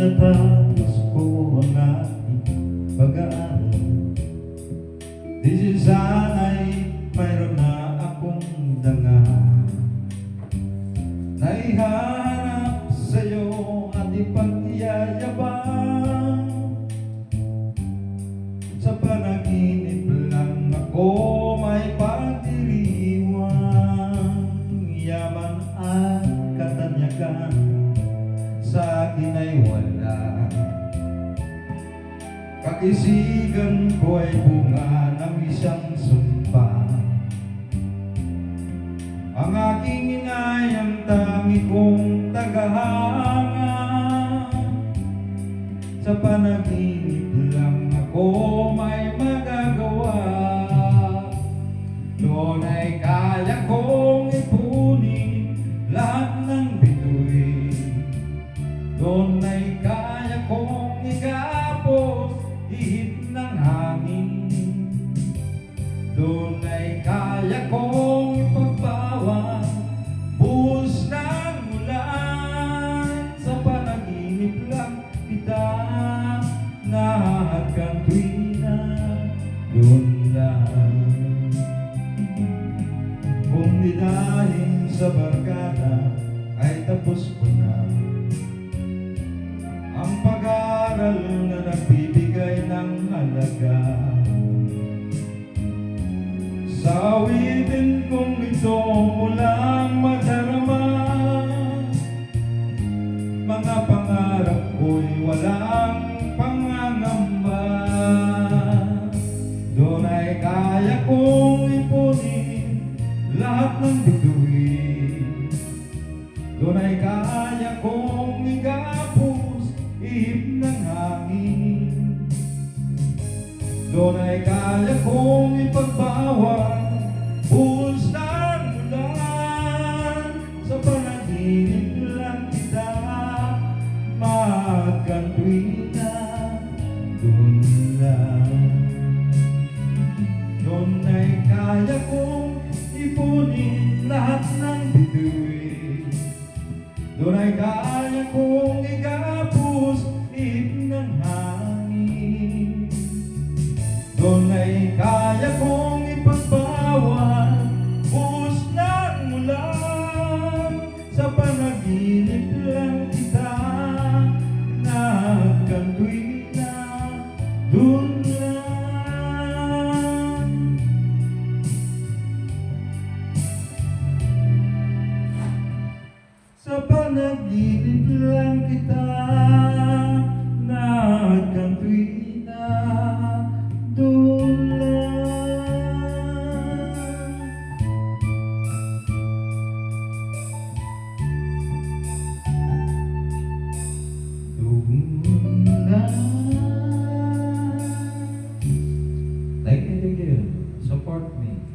natapos ko ang aking pag-aaral, di sana'y mayroon na akong danga. Naihanap sa'yo at ipag-iyayabang, sa panaginip lang ako may pagdiriwang. Yaman at katanyagan sa akin ay wala, kakisigan ko ay bunga ng isang sumpa. Ang aking inay ang tangi kong tagahanga, sa panaginip lang ako may magagawa. Doon ay kaya kong ipunin lahat ng bituin, doon ay kaya kong igapos ihip ng hangin, doon ay kaya kong ipagbawa buhos ng ulan. Sa panaginip lang kita nahahagkan tuwing na doon lang. Kung di dahil sa barkada ay tapos ko na ang pag-aaral na nagbibigay ng halaga. Sa awitin kong ito mulang madarama, mga pangarap ko'y walang pangangamba. Doon ay kaya kong ipunin lahat ng bituin, doon ay kaya kong igapos ihip ng hangin, doon ay kaya kong ipagbawa buhos ng ulan. Sa panaginip lang kita mahagkan tuwing na doon lang. Doon ay kaya kong ipunin lahat ng bituin, doon ay kaya kong igapos ihip ng hangin, doon ay kaya kong ipagbawa buhos ng ulan. Sa panaginip lang kita nahagkan tuwing na doon lang. Sa panaginip lang kita nahagkan tuwing